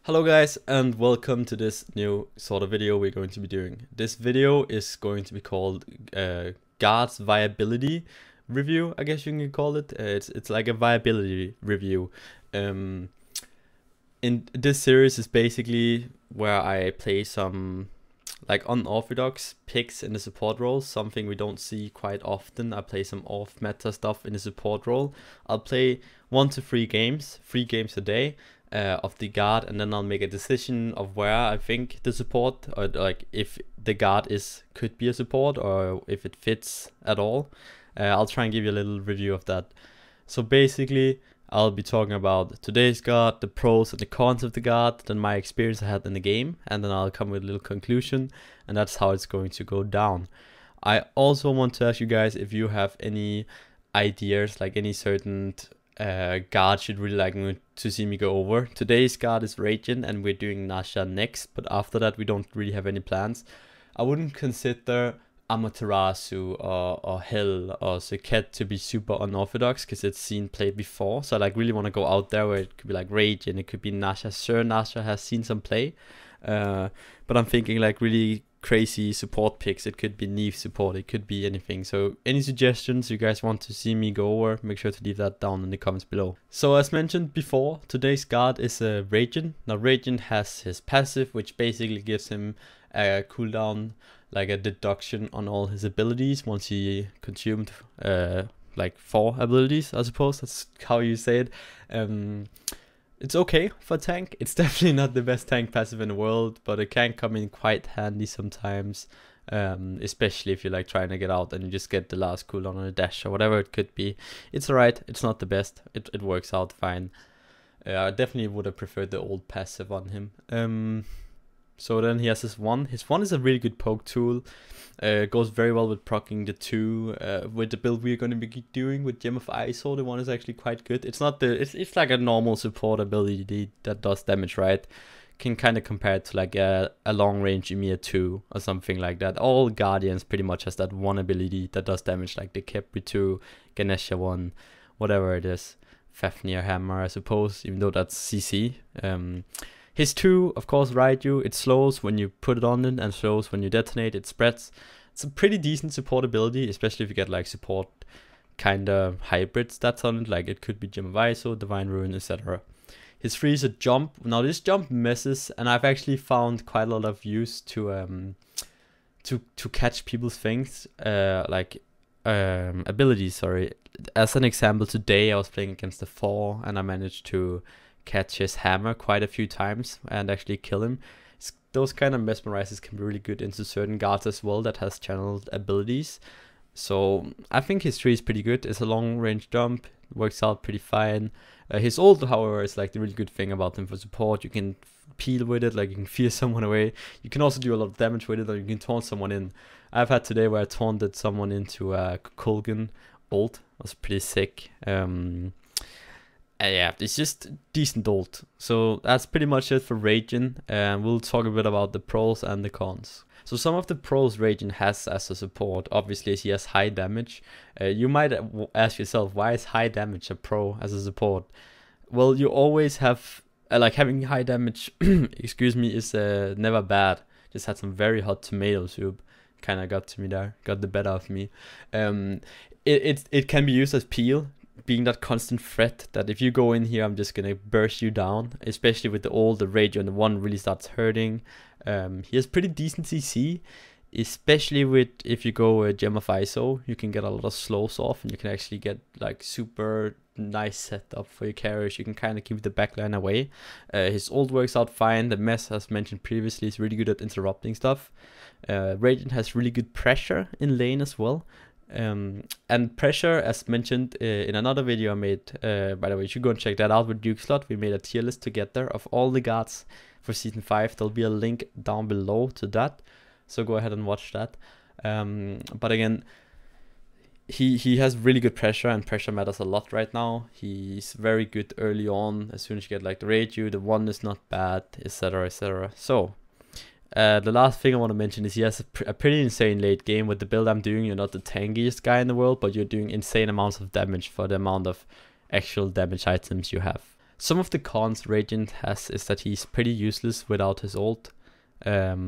Hello guys and welcome to this new sort of video we're going to be doing. This video is going to be called Guard's Viability Review, I guess you can call it. It's like a viability review. In this series is basically where I play some like unorthodox picks in the support role, something we don't see quite often. I play some off meta stuff in the support role. I'll play 1 to 3 games, 3 games a day. Of the guard, and then I'll make a decision of where I think the support, or like if the guard could be a support or if it fits at all. I'll try and give you a little review of that. So basically I'll be talking about today's guard, the pros and the cons of the guard, then my experience I had in the game, and then I'll come with a little conclusion, and that's how it's going to go down. I also want to ask you guys if you have any ideas, like any certain guard should really like to see me go over. Today's guard is Raijin and we're doing Nasha next, but after that we don't really have any plans. I wouldn't consider Amaterasu or Hell or Seket to be super unorthodox because it's seen play before, so I like really want to go out there where it could be like Raijin, it could be Nasha. Sure, Nasha has seen some play, but I'm thinking like really crazy support picks. It could be Neve support, it could be anything. So any suggestions you guys want to see me go over, make sure to leave that down in the comments below. So as mentioned before, today's guard is Raijin. Now Raijin has his passive, which basically gives him a cooldown, like a deduction on all his abilities once he consumed like 4 abilities, I suppose that's how you say it. It's okay for tank. It's definitely not the best tank passive in the world, but it can come in quite handy sometimes, especially if you're like trying to get out and you just get the last cooldown on a dash or whatever it could be. It's alright, it's not the best, it works out fine. I definitely would have preferred the old passive on him. So then he has his one. His one is a really good poke tool. Goes very well with proccing the 2. With the build we're going to be doing with Gem of ISO, the one is actually quite good. It's not the it's like a normal support ability that does damage, right? Can kind of compare it to like a long range Ymir 2 or something like that. All Guardians pretty much has that one ability that does damage, like the Kepri 2, Ganesha 1, whatever it is. Fafnir Hammer, I suppose, even though that's CC. His 2, of course, Raiju, it slows when you put it on it and slows when you detonate, it spreads. It's a pretty decent support ability, especially if you get like support kind of hybrid stats on it, like it could be Gem of ISO, Divine Ruin, etc. His 3 is a jump. Now this jump messes, and I've actually found quite a lot of use to catch people's things, abilities, sorry. As an example, today I was playing against the 4 and I managed to catch his hammer quite a few times and actually kill him. Those kind of mesmerizers can be really good into certain guards as well that has channeled abilities. So I think his 3 is pretty good. It's a long range jump, works out pretty fine. His ult, however, is like the really good thing about him for support. You can peel with it, like you can fear someone away. You can also do a lot of damage with it, or you can taunt someone in. I've had today where I taunted someone into a Kulgan ult. It was pretty sick. Yeah, it's just decent ult. So that's pretty much it for Raijin, and we'll talk a bit about the pros and the cons. So some of the pros Raijin has as a support, obviously he has high damage. You might ask yourself, why is high damage a pro as a support? Well, you always have, like having high damage, excuse me, is never bad. Just had some very hot tomato soup, kind of got to me there, got the better of me. It can be used as peel, being that constant threat that if you go in here, I'm just gonna burst you down, especially with the Raijin, the 1 really starts hurting. He has pretty decent CC, especially with if you go Gem of ISO, you can get a lot of slows off and you can actually get like super nice setup for your carriers. You can kind of keep the backline away. His ult works out fine. The mess, as mentioned previously, is really good at interrupting stuff. Raijin has really good pressure in lane as well. And pressure, as mentioned in another video I made, by the way, you should go and check that out with dukesloth. We made a tier list together of all the guards for season 5. There'll be a link down below to that, so go ahead and watch that. But again, he has really good pressure, and pressure matters a lot right now. He's very good early on. As soon as you get like the Raiju, the 1 is not bad, etc, etc. So the last thing I want to mention is he has a pretty insane late game. With the build I'm doing, you're not the tankiest guy in the world, but you're doing insane amounts of damage for the amount of actual damage items you have. Some of the cons Raijin has is that he's pretty useless without his ult. At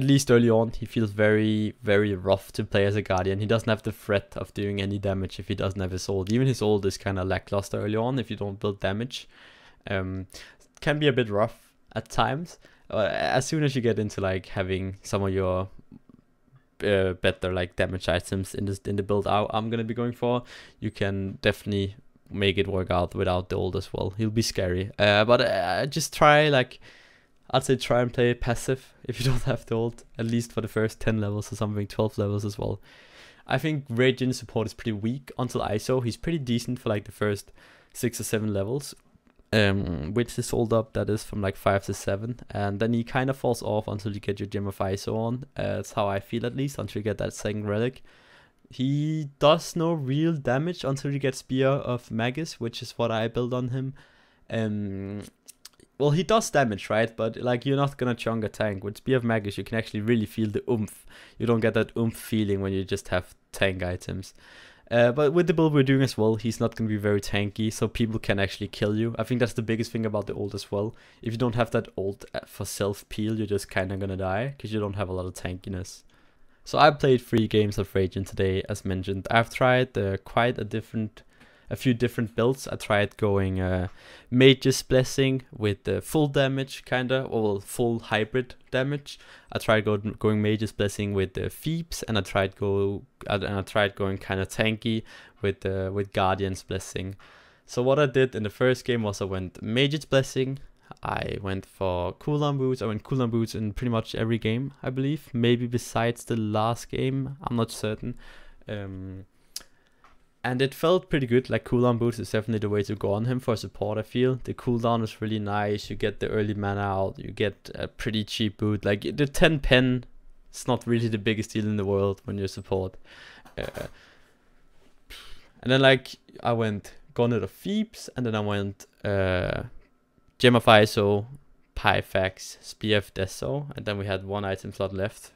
least early on, he feels very, very rough to play as a Guardian. He doesn't have the threat of doing any damage if he doesn't have his ult. Even his ult is kind of lackluster early on if you don't build damage. Can be a bit rough at times. As soon as you get into like having some of your better like damage items in the build I'm gonna be going for, you can definitely make it work out without the ult as well. He'll be scary. But just try like. I'd say try and play passive if you don't have the ult, at least for the first 10 levels or something, 12 levels as well. I think Raijin's support is pretty weak until ISO. He's pretty decent for like the first 6 or 7 levels, which is hold up, that is from like 5 to 7. And then he kind of falls off until you get your Gem of ISO on. That's how I feel at least, until you get that second relic. He does no real damage until you get Spear of Magus, which is what I build on him. Well, he does damage, right? But like, you're not gonna chunk a tank. With Spear of Magus, you can actually really feel the oomph. You don't get that oomph feeling when you just have tank items. But with the build we're doing as well, he's not gonna be very tanky, so people can actually kill you. I think that's the biggest thing about the ult as well. If you don't have that ult for self-peel, you're just kinda gonna die, because you don't have a lot of tankiness. So I played 3 games of Raijin today, as mentioned. I've tried quite a few different builds. I tried going Mage's Blessing with full damage, kinda, or full hybrid damage. I tried going Mage's Blessing with Phoebes, and I tried going kind of tanky with Guardian's Blessing. So what I did in the first game was I went Mage's Blessing. I went for cooldown boots. I went cooldown boots in pretty much every game, I believe. Maybe besides the last game, I'm not certain. And it felt pretty good. Like, cooldown boots is definitely the way to go on him for support, I feel. The cooldown is really nice. You get the early mana out. You get a pretty cheap boot. Like, the 10 pen is not really the biggest deal in the world when you're support. And then, like, I went Gauntlet of Phoebes. And then I went Gem of ISO, Pyfax, Spear of Deso. And then we had 1 item slot left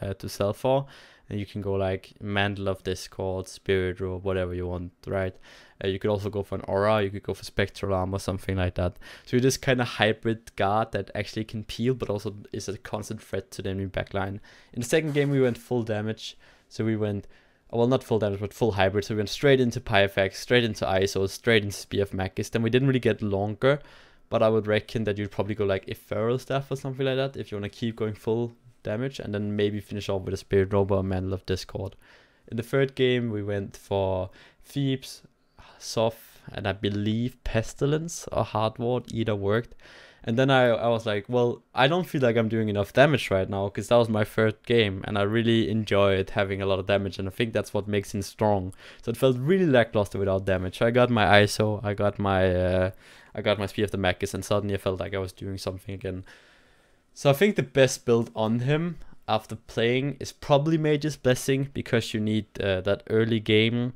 to sell for. And you can go like Mantle of Discord, Spirit, or whatever you want, right? You could also go for an Aura, you could go for Spectral Armor, something like that. So you're this kind of hybrid guard that actually can peel, but also is a constant threat to the enemy backline. In the second game, we went full damage. So we went, well, not full damage, but full hybrid. So we went straight into Pyfax, straight into ISO, straight into Spear of Magus. Then we didn't really get longer, but I would reckon that you'd probably go like Ethereal Staff or something like that if you want to keep going full damage, and then maybe finish off with a Spirit Robe or Mantle of Discord. In the third game, we went for Phoebes, Soft, and I believe Pestilence or Hard Ward, either worked. And then I was like, well, I don't feel like I'm doing enough damage right now, because that was my third game, and I really enjoyed having a lot of damage, and I think that's what makes him strong. So it felt really lackluster without damage. I got my ISO, I got my Spear of the Magus, and suddenly I felt like I was doing something again. So I think the best build on him after playing is probably Mage's Blessing, because you need that early game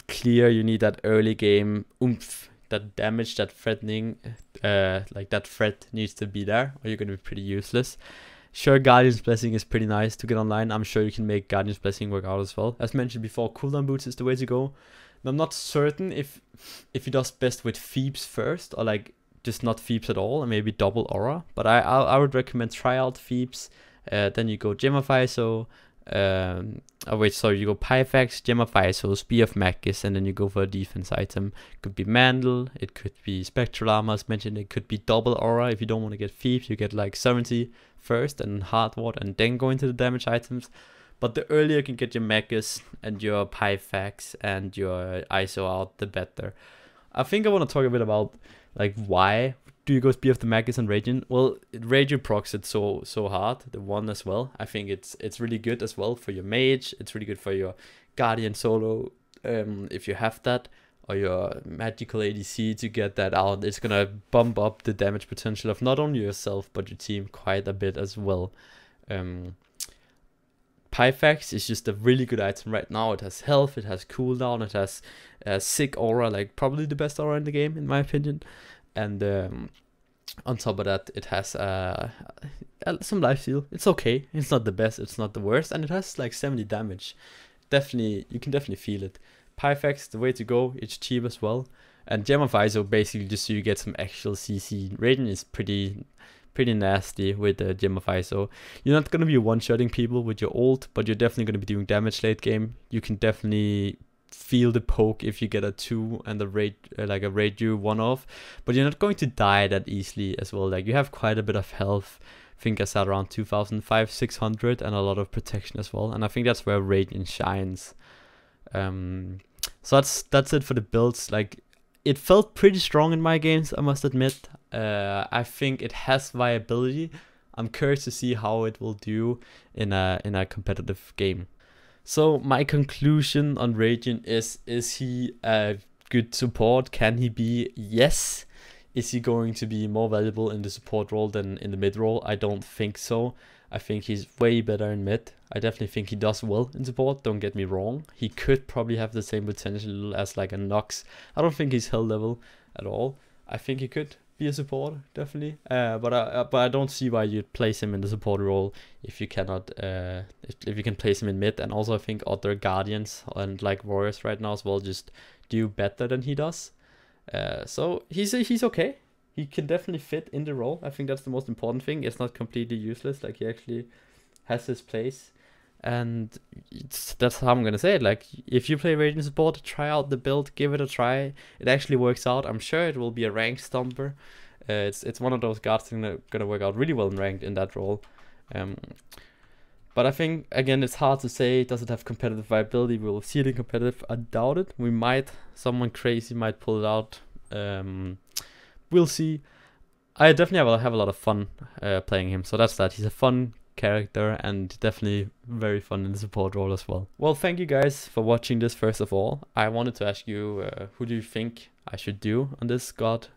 clear, you need that early game oomph, that damage, that threatening, like that threat needs to be there, or you're going to be pretty useless. Sure, Guardian's Blessing is pretty nice to get online. I'm sure you can make Guardian's Blessing work out as well. As mentioned before, cooldown boots is the way to go. And I'm not certain if he does best with Phoebes first, or like just not Phoebes at all, and maybe double Aura. But I would recommend try out Phoebes. Then you go Gem of ISO. You go Pyfax, Gem of ISO, Spear of Magus, and then you go for a defense item. It could be Mantle, it could be Spectral Armor, as mentioned. It could be double Aura. If you don't want to get Phoebes, you get like 70 first and Hard Ward, and then go into the damage items. But the earlier you can get your Magus and your Pyfax and your ISO out, the better. I think I want to talk a bit about like why do you go Spear of the Magus and Raijin? Well, Raijin procs it so hard, the 1 as well. I think it's really good as well for your mage. It's really good for your Guardian solo, if you have that, or your magical ADC to get that out. It's gonna bump up the damage potential of not only yourself but your team quite a bit as well. Pyfax is just a really good item right now. It has health, it has cooldown, it has sick aura, like probably the best aura in the game in my opinion. And on top of that, it has some life steal. It's okay. It's not the best, it's not the worst, and it has like 70 damage. Definitely, you can definitely feel it. Pyfax, the way to go. It's cheap as well. And Gemify, so basically just so you get some actual CC. Raijin is pretty nasty with Gemify, so you're not going to be one-shotting people with your ult, but you're definitely going to be doing damage late game. You can definitely feel the poke if you get a 2 and the raid like a raid you 1-off, but you're not going to die that easily as well. Like, you have quite a bit of health. I think I said around 2,500-600 and a lot of protection as well, and I think that's where Raijin shines. So that's it for the builds. Like, it felt pretty strong in my games, I must admit. I think it has viability. I'm curious to see how it will do in a competitive game. So my conclusion on Raijin is he a good support? Can he be? Yes. Is he going to be more valuable in the support role than in the mid role? I don't think so. I think he's way better in mid. I definitely think he does well in support, don't get me wrong. He could probably have the same potential as like a Nox. I don't think he's hell level at all. I think he could be a support, definitely. But I don't see why you'd place him in the support role if you cannot, if you can place him in mid. And also I think other Guardians and like Warriors right now as well just do better than he does. So he's okay. He can definitely fit in the role. I think that's the most important thing. It's not completely useless. Like, he actually has his place. And that's how I'm going to say it. Like, if you play Raijin support, try out the build. Give it a try. It actually works out. I'm sure it will be a rank stomper. It's one of those guards that are going to work out really well in ranked in that role. But I think, again, it's hard to say. Does it have competitive viability? We'll see it in competitive. I doubt it. We might. Someone crazy might pull it out. We'll see. I definitely have a lot of fun playing him. So that's that. He's a fun character and definitely very fun in the support role as well. Well, thank you guys for watching this first of all. I wanted to ask you, who do you think I should do on this god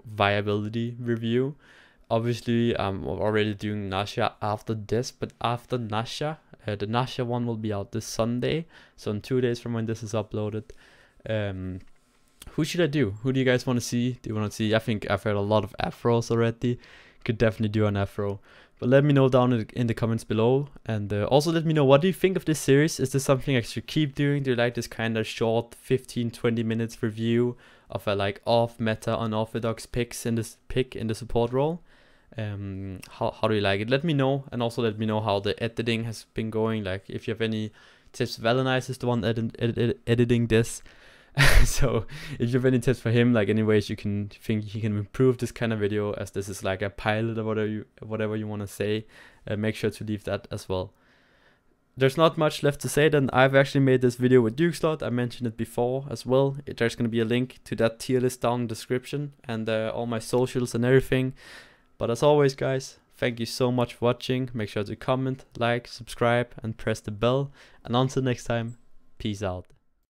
viability review? Obviously, I'm already doing Nasha after this, but after Nasha, the Nasha one will be out this Sunday, so in 2 days from when this is uploaded. Who should I do? Who do you guys want to see? Do you want to see? I think I've heard a lot of afros already. Could definitely do an afro. But let me know down in the comments below. And also let me know, what do you think of this series? Is this something I should keep doing? Do you like this kind of short 15-20 minutes review of a like off meta unorthodox picks in this in the support role? How do you like it? Let me know. And also let me know how the editing has been going. Like, if you have any tips. Valenice is the one editing this. So if you have any tips for him, like any ways you can think he can improve this kind of video, as this is like a pilot or whatever you want to say, make sure to leave that as well. There's not much left to say then. I've actually made this video with dukesloth. I mentioned it before as well. There's going to be a link to that tier list down in the description, and all my socials and everything. But as always, guys, thank you so much for watching. Make sure to comment, like, subscribe, and press the bell. And until next time, peace out.